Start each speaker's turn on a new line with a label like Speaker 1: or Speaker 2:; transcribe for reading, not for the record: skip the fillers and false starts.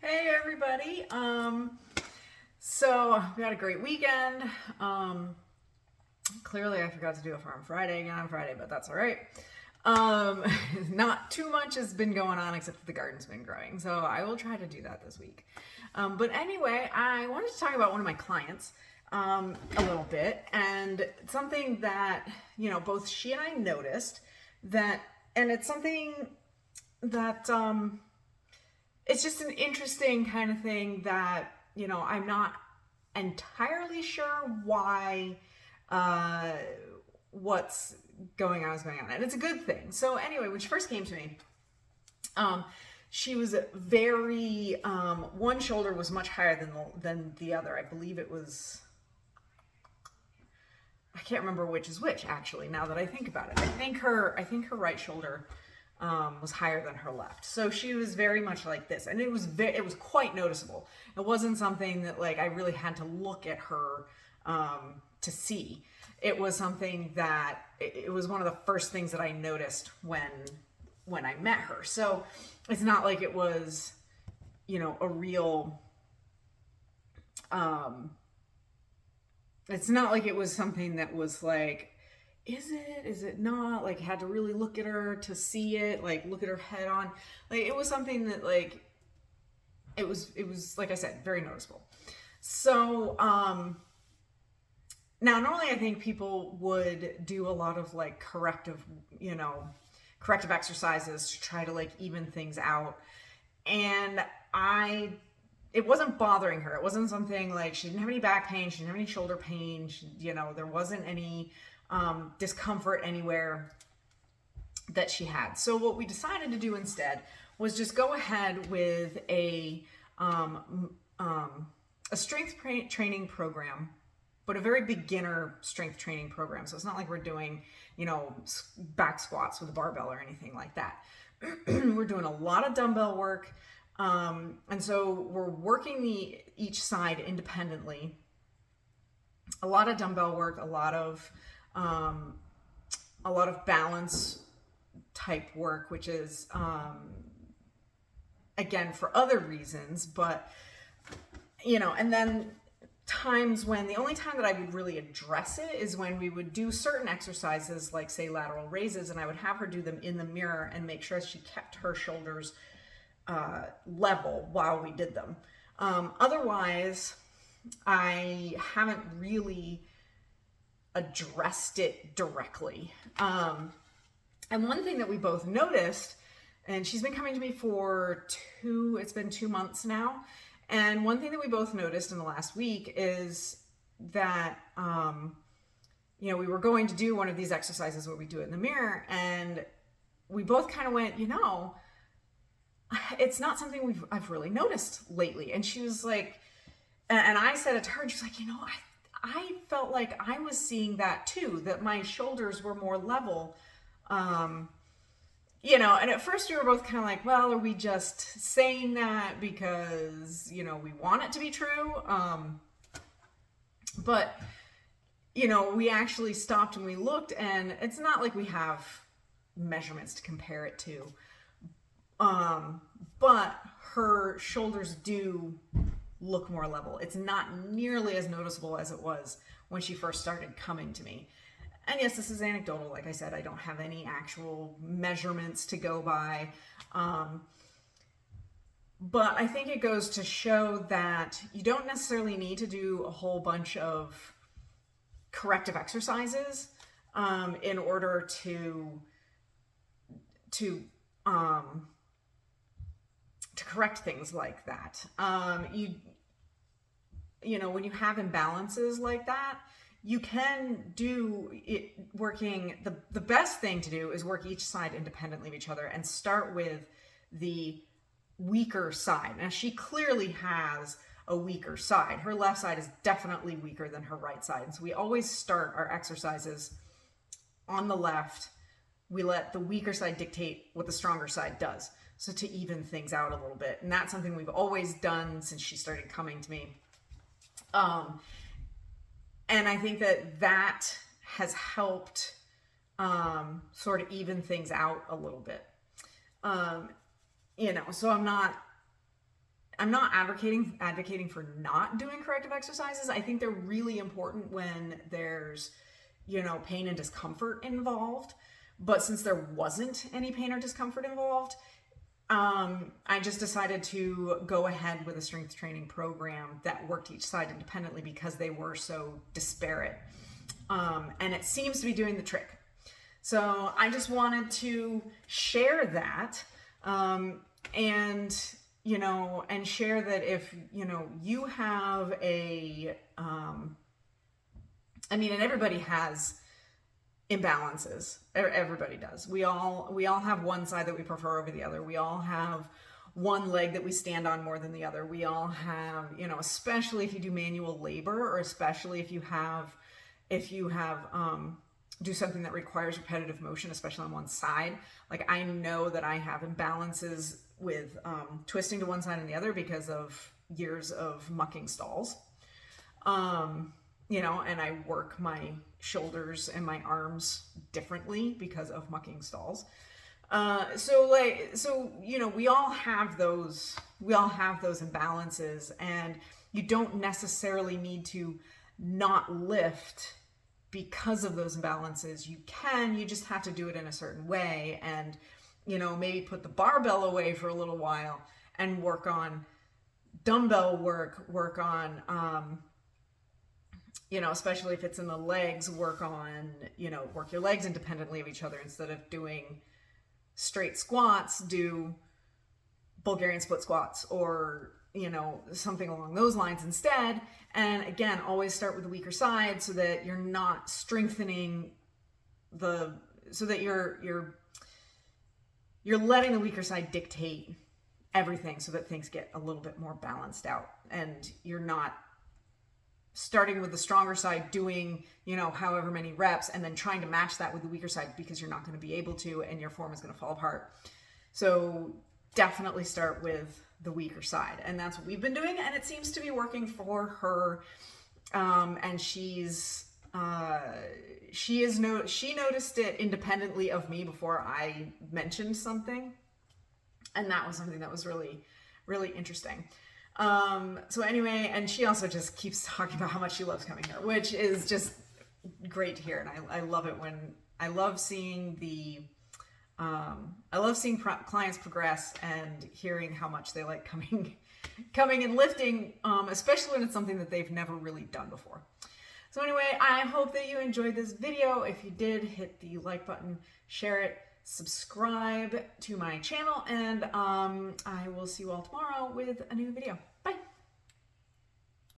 Speaker 1: Hey everybody. So we had a great weekend. Clearly I forgot to do a Farm Friday again on Friday, but that's all right. Um, Not too much has been going on except that the garden's been growing. So I will try to do that this week. But anyway, I wanted to talk about one of my clients a little bit, and something that, both she and I noticed that, and it's something that it's just an interesting kind of thing that, I'm not entirely sure why what's going on is going on. And it's a good thing. So anyway, when she first came to me, she was very, one shoulder was much higher than the other. I believe it was, I can't remember which is which actually, now that I think about it. I think her right shoulder was higher than her left. So she was very much like this, and it was quite noticeable. It wasn't something that like I really had to look at her to see. It was something that it was one of the first things that I noticed when I met her. So it's not like it was, a real it's not like it was something that was like, is it not, like, had to really look at her to see it, like look at her head on. Like it was something that like it was like I said, very noticeable. So now normally I think people would do a lot of like corrective exercises to try to like even things out. And it wasn't bothering her. It wasn't something like she didn't have any back pain, she didn't have any shoulder pain, there wasn't any discomfort anywhere that she had. So what we decided to do instead was just go ahead with a strength training program, but a very beginner strength training program. So it's not like we're doing, back squats with a barbell or anything like that. We're doing a lot of dumbbell work. And so we're working each side independently. A lot of dumbbell work, a lot of balance type work, which is, again, for other reasons, but, and then the only time that I would really address it is when we would do certain exercises, like say lateral raises, and I would have her do them in the mirror and make sure she kept her shoulders level while we did them. Otherwise, I haven't really addressed it directly. And one thing that we both noticed, and she's been coming to me for it's been 2 months now. And one thing that we both noticed in the last week is that, we were going to do one of these exercises where we do it in the mirror, and we both kind of went, it's not something I've really noticed lately. And she was like, and I said it to her, and she's like, I felt like I was seeing that too, that my shoulders were more level. And at first we were both kind of like, well, are we just saying that because, we want it to be true? But, we actually stopped and we looked, and it's not like we have measurements to compare it to. But her shoulders do look more level. It's not nearly as noticeable as it was when she first started coming to me. And yes, this is anecdotal. Like I said, I don't have any actual measurements to go by. But I think it goes to show that you don't necessarily need to do a whole bunch of corrective exercises in order to correct things like that. When you have imbalances like that, you can do it working. The best thing to do is work each side independently of each other and start with the weaker side. Now, she clearly has a weaker side. Her left side is definitely weaker than her right side. And so we always start our exercises on the left. We let the weaker side dictate what the stronger side does, so to even things out a little bit. And that's something we've always done since she started coming to me. And I think that has helped sort of even things out a little bit. So I'm not I'm not advocating for not doing corrective exercises. I think they're really important when there's, you know, pain and discomfort involved. But since there wasn't any pain or discomfort involved, I just decided to go ahead with a strength training program that worked each side independently because they were so disparate. And it seems to be doing the trick. So I just wanted to share that, and, you know, and share that if, you know, you have a, I mean, and everybody has imbalances. Everybody does. We all have one side that we prefer over the other. We all have one leg that we stand on more than the other. We all have, you know, especially if you do manual labor, or especially if you have do something that requires repetitive motion, especially on one side. Like, I know that I have imbalances with twisting to one side and the other because of years of mucking stalls. You know, and I work my shoulders and my arms differently because of mucking stalls. So, you know, we all have those imbalances, and you don't necessarily need to not lift because of those imbalances. You just have to do it in a certain way, and, you know, maybe put the barbell away for a little while and work on dumbbell work on, you know, especially if it's in the legs, work your legs independently of each other. Instead of doing straight squats, do Bulgarian split squats, or, you know, something along those lines instead. And again, always start with the weaker side so that you're not strengthening so that you're letting the weaker side dictate everything, so that things get a little bit more balanced out, and you're not starting with the stronger side, doing, you know, however many reps, and then trying to match that with the weaker side, because you're not going to be able to, and your form is going to fall apart. So definitely start with the weaker side, and that's what we've been doing, and it seems to be working for her. And she noticed it independently of me before I mentioned something, and that was something that was really, really interesting. So anyway, and she also just keeps talking about how much she loves coming here, which is just great to hear. And I love it I love seeing clients progress and hearing how much they like coming and lifting, especially when it's something that they've never really done before. So anyway, I hope that you enjoyed this video. If you did, hit the like button, share it, subscribe to my channel, and I will see you all tomorrow with a new video. Bye.